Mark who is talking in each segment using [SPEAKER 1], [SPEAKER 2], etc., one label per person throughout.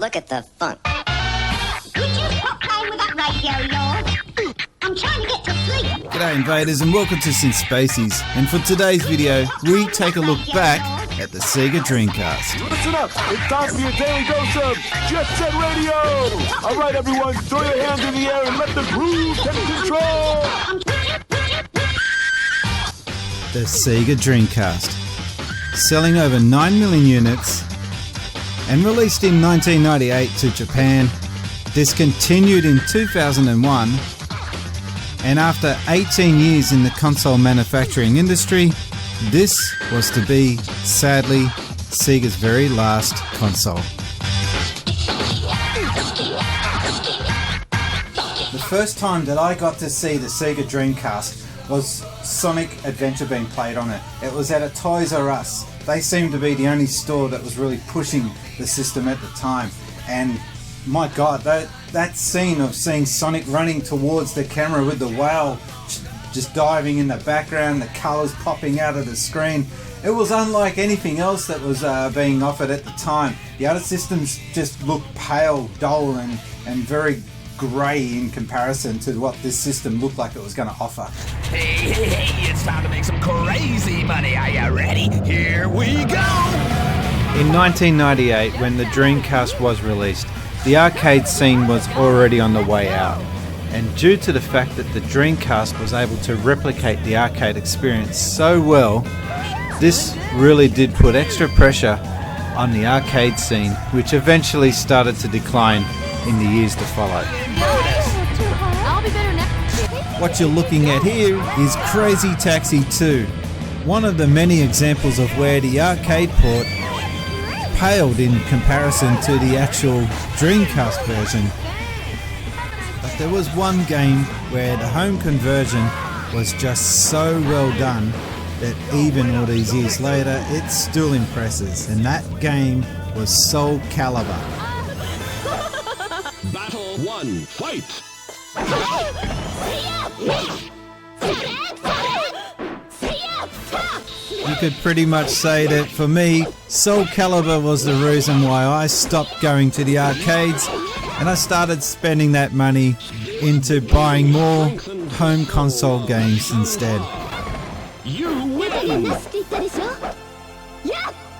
[SPEAKER 1] look at the funk.
[SPEAKER 2] Could you stop playing with that radio of yours? I'm trying to get to sleep.
[SPEAKER 3] G'day invaders and welcome to Sin Spacies. And for today's video, we take a look back at the Sega Dreamcast.
[SPEAKER 4] Listen up, it's time for your daily dose of Jet Set Radio. All right, everyone, throw your hands in the air and let the groove take control.
[SPEAKER 3] The Sega Dreamcast. Selling over 9 million units and released in 1998 to Japan, discontinued in 2001, and after 18 years in the console manufacturing industry, this was to be, sadly, Sega's very last console. The first time that I got to see the Sega Dreamcast was Sonic Adventure being played on it. It was at a Toys R Us. They seemed to be the only store that was really pushing the system at the time. And my God, that scene of seeing Sonic running towards the camera with the whale just diving in the background, the colours popping out of the screen, it was unlike anything else that was being offered at the time. The other systems just looked pale, dull and very grey in comparison to what this system looked like it was going to offer.
[SPEAKER 5] Hey, it's time to make some crazy money. Are you ready? Here we go!
[SPEAKER 3] In 1998, when the Dreamcast was released, the arcade scene was already on the way out. And due to the fact that the Dreamcast was able to replicate the arcade experience so well, this really did put extra pressure on the arcade scene, which eventually started to decline in the years to follow. What you're looking at here is Crazy Taxi 2, one of the many examples of where the arcade port paled in comparison to the actual Dreamcast version. But there was one game where the home conversion was just so well done that even all these years later it still impresses, and that game was Soul Calibur.
[SPEAKER 4] Battle 1, fight!
[SPEAKER 3] You could pretty much say that for me, Soul Calibur was the reason why I stopped going to the arcades and I started spending that money into buying more home console games instead.
[SPEAKER 4] You win!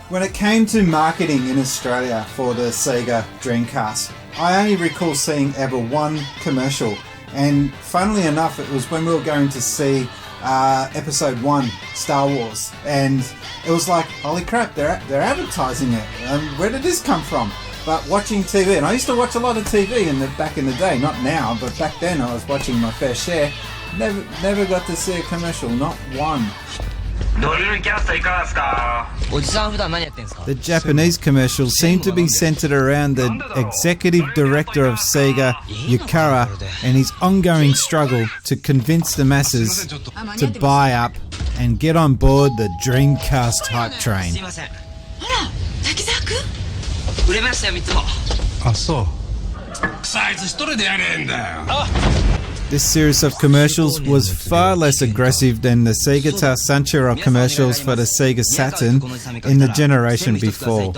[SPEAKER 3] When it came to marketing in Australia for the Sega Dreamcast, I only recall seeing ever one commercial, and funnily enough it was when we were going to see Episode 1, Star Wars, and it was like, holy crap, they're advertising it, where did this come from? But watching TV, and I used to watch a lot of TV back in the day, not now, but back then I was watching my fair share, never got to see a commercial, not one. The Japanese commercials seem to be centered around the executive director of Sega, Yukara, and his ongoing struggle to convince the masses to buy up and get on board the Dreamcast hype train. This series of commercials was far less aggressive than the Sega Sanchiro commercials for the Sega Saturn in the generation before.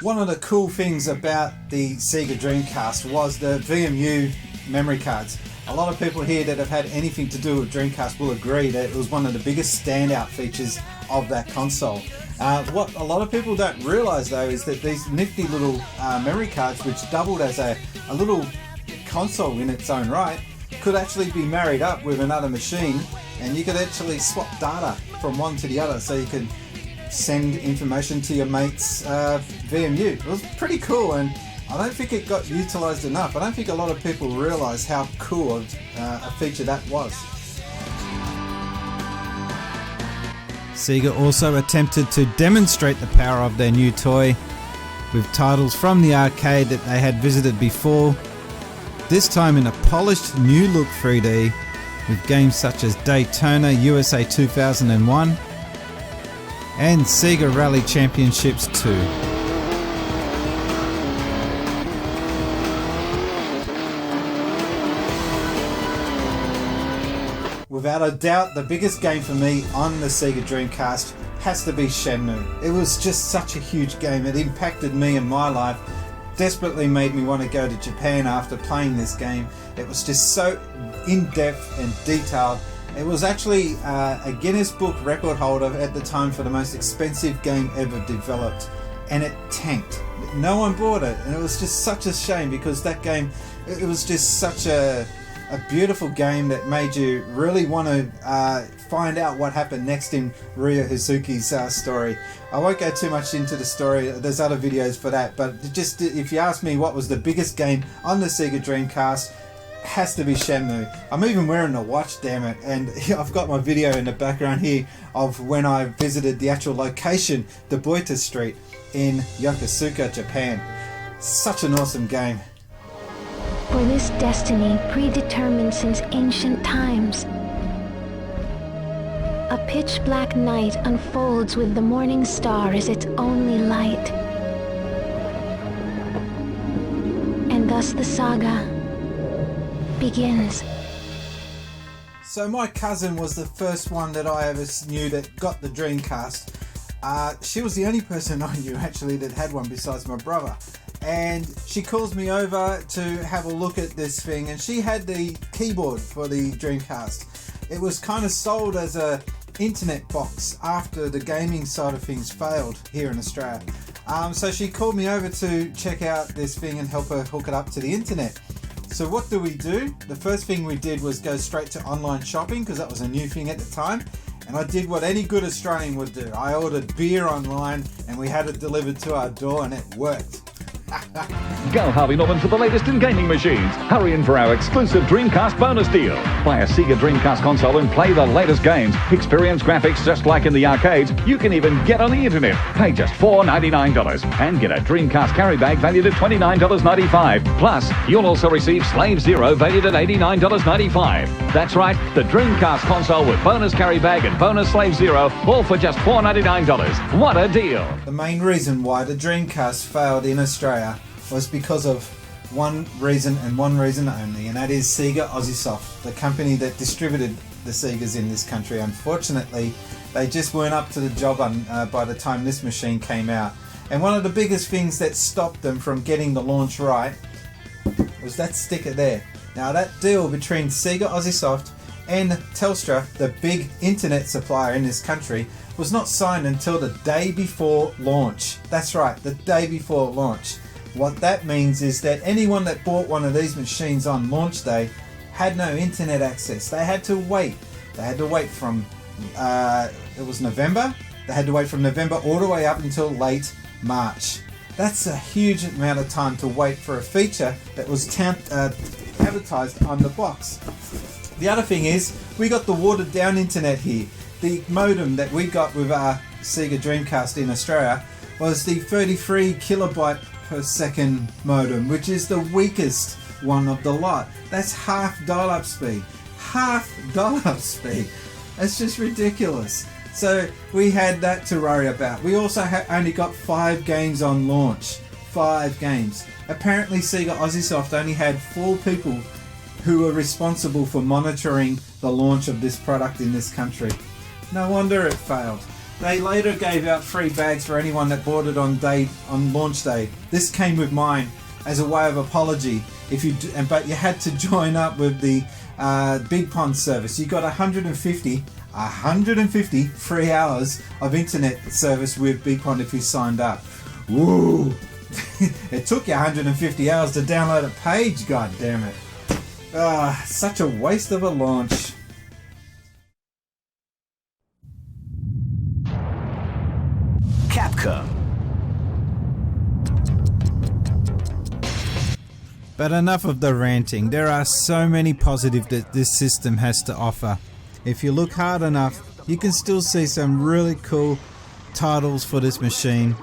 [SPEAKER 3] One of the cool things about the Sega Dreamcast was the VMU memory cards. A lot of people here that have had anything to do with Dreamcast will agree that it was one of the biggest standout features of that console. What a lot of people don't realise though is that these nifty little memory cards, which doubled as a little console in its own right, could actually be married up with another machine, and you could actually swap data from one to the other, so you could send information to your mate's VMU. It was pretty cool, and I don't think it got utilised enough. I don't think a lot of people realise how cool a feature that was. Sega also attempted to demonstrate the power of their new toy with titles from the arcade that they had visited before, this time in a polished new look 3D with games such as Daytona USA 2001 and Sega Rally Championships 2. without a doubt, the biggest game for me on the Sega Dreamcast has to be Shenmue. It was just such a huge game. It impacted me in my life, desperately made me want to go to Japan after playing this game. It was just so in-depth and detailed. It was actually a Guinness Book record holder at the time for the most expensive game ever developed, and it tanked. No one bought it, and it was just such a shame, because that game, it was just such a beautiful game that made you really want to find out what happened next in Ryo Hazuki's story. I won't go too much into the story, there's other videos for that, but just if you ask me what was the biggest game on the Sega Dreamcast, has to be Shenmue. I'm even wearing a watch, damn it, and I've got my video in the background here of when I visited the actual location, Dobuita Street in Yokosuka, Japan. Such an awesome game.
[SPEAKER 1] For this destiny predetermined since ancient times, a pitch-black night unfolds with the morning star as its only light. And thus the saga begins.
[SPEAKER 3] So my cousin was the first one that I ever knew that got the Dreamcast. She was the only person I knew actually that had one besides my brother. And she calls me over to have a look at this thing, and she had the keyboard for the Dreamcast. It was kind of sold as a internet box after the gaming side of things failed here in Australia. So she called me over to check out this thing and help her hook it up to the internet. So what do? The first thing we did was go straight to online shopping, because that was a new thing at the time. And I did what any good Australian would do. I ordered beer online and we had it delivered to our door, and it worked.
[SPEAKER 6] Go Harvey Norman for the latest in gaming machines. Hurry in for our exclusive Dreamcast bonus deal. Buy a Sega Dreamcast console and play the latest games. Experience graphics just like in the arcades. You can even get on the internet. Pay just $4.99 and get a Dreamcast carry bag valued at $29.95. Plus, you'll also receive Slave Zero valued at $89.95. That's right, the Dreamcast console with bonus carry bag and bonus Slave Zero, all for just $4.99. What a deal!
[SPEAKER 3] The main reason why the Dreamcast failed in Australia was because of one reason and one reason only, and that is Sega Aussiesoft, the company that distributed the Segas in this country. Unfortunately, they just weren't up to the job by the time this machine came out. And one of the biggest things that stopped them from getting the launch right was that sticker there. Now, that deal between Sega Aussiesoft and Telstra, the big internet supplier in this country, was not signed until the day before launch. That's right, the day before launch. What that means is that anyone that bought one of these machines on launch day had no internet access. They had to wait. They had to wait from, it was November. They had to wait from November all the way up until late March. That's a huge amount of time to wait for a feature that was advertised on the box. The other thing is, we got the watered down internet here. The modem that we got with our Sega Dreamcast in Australia was the 33 kilobyte per second modem, which is the weakest one of the lot. That's half dial-up speed. Half dial-up speed. That's just ridiculous. So we had that to worry about. We also only got 5 games on launch. 5 games. Apparently Sega Aussiesoft only had 4 people who were responsible for monitoring the launch of this product in this country. No wonder it failed. They later gave out free bags for anyone that bought it on launch day. This came with mine as a way of apology. But you had to join up with the Big Pond service. You got 150 free hours of internet service with Big Pond if you signed up. Woo! It took you 150 hours to download a page. God damn it! Such a waste of a launch.
[SPEAKER 5] Capcom.
[SPEAKER 3] But enough of the ranting. There are so many positives that this system has to offer. If you look hard enough, you can still see some really cool titles for this machine,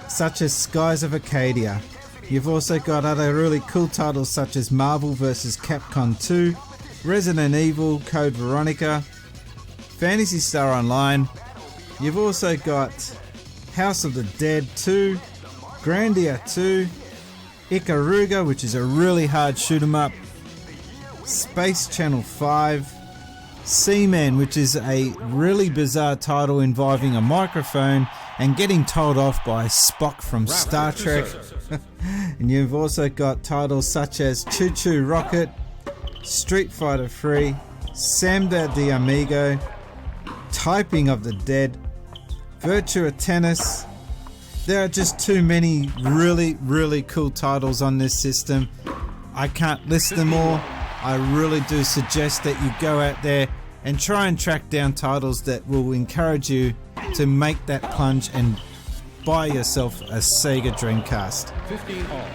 [SPEAKER 3] such as Skies of Arcadia. You've also got other really cool titles such as Marvel vs. Capcom 2, Resident Evil, Code Veronica, Phantasy Star Online. You've also got House of the Dead 2, Grandia 2, Ikaruga, which is a really hard shoot 'em up, Space Channel 5,
[SPEAKER 7] Seaman, which is a really bizarre title involving a microphone and getting told off by Spock from Star Trek. And you've also got titles such as Choo Choo Rocket, Street Fighter 3, Samba de Amigo, Typing of the Dead, Virtua Tennis. There are just too many really cool titles on this system. I can't list them all. I really do suggest that you go out there and try and track down titles that will encourage you to make that plunge and buy yourself a Sega Dreamcast.
[SPEAKER 8] 15 all.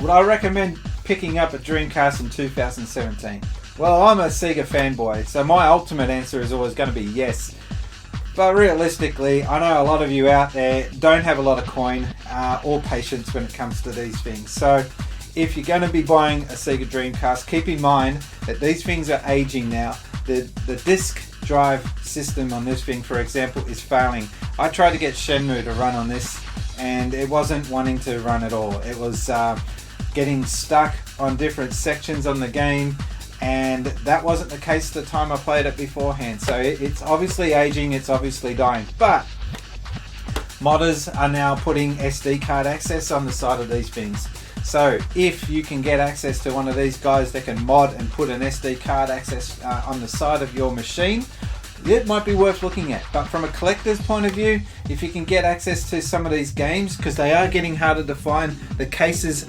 [SPEAKER 3] Would I recommend picking up a Dreamcast in 2017? Well, I'm a Sega fanboy, so my ultimate answer is always going to be yes. But realistically, I know a lot of you out there don't have a lot of coin or patience when it comes to these things. So if you're going to be buying a Sega Dreamcast, keep in mind that these things are aging now. The disc drive system on this thing, for example, is failing. I tried to get Shenmue to run on this and it wasn't wanting to run at all. It was getting stuck on different sections on the game, and that wasn't the case the time I played it beforehand. So it's obviously aging, it's obviously dying. But modders are now putting SD card access on the side of these things. So if you can get access to one of these guys that can mod and put an SD card access on the side of your machine, it might be worth looking at. But from a collector's point of view, if you can get access to some of these games, because they are getting harder to find, the cases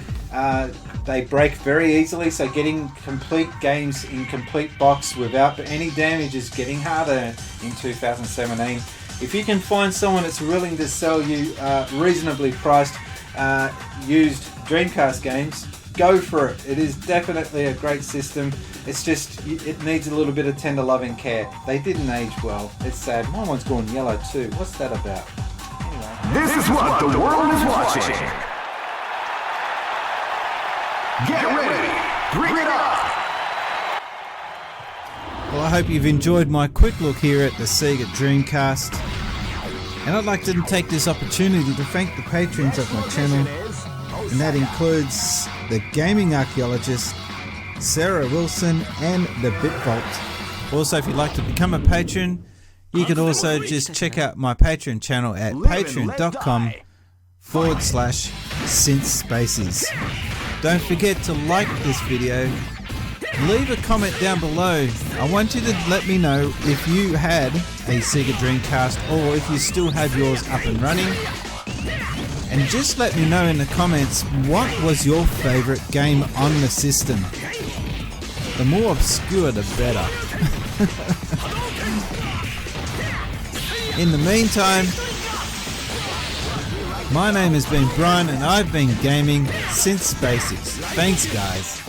[SPEAKER 3] they break very easily, so getting complete games in complete box without any damage is getting harder in 2017. If you can find someone that's willing to sell you reasonably priced used Dreamcast games, go for it. It is definitely a great system. It's just, it needs a little bit of tender loving care. They didn't age well. It's sad. My one's gone yellow too. What's that about? Anyway.
[SPEAKER 4] This is what the world is watching. Get ready. Bring it up.
[SPEAKER 7] Well, I hope you've enjoyed my quick look here at the Sega Dreamcast. And I'd like to take this opportunity to thank the patrons of my channel, and that includes the Gaming Archaeologist, Sarah Wilson, and the BitVault. Also, if you'd like to become a patron, you can also just check out my Patreon channel at patreon.com/synthspaces. Don't forget to like this video. Leave a comment down below. I want you to let me know if you had a Sega Dreamcast or if you still have yours up and running. And just let me know in the comments, what was your favourite game on the system? The more obscure the better. In the meantime, my name has been Brian and I've been gaming since basics. Thanks guys.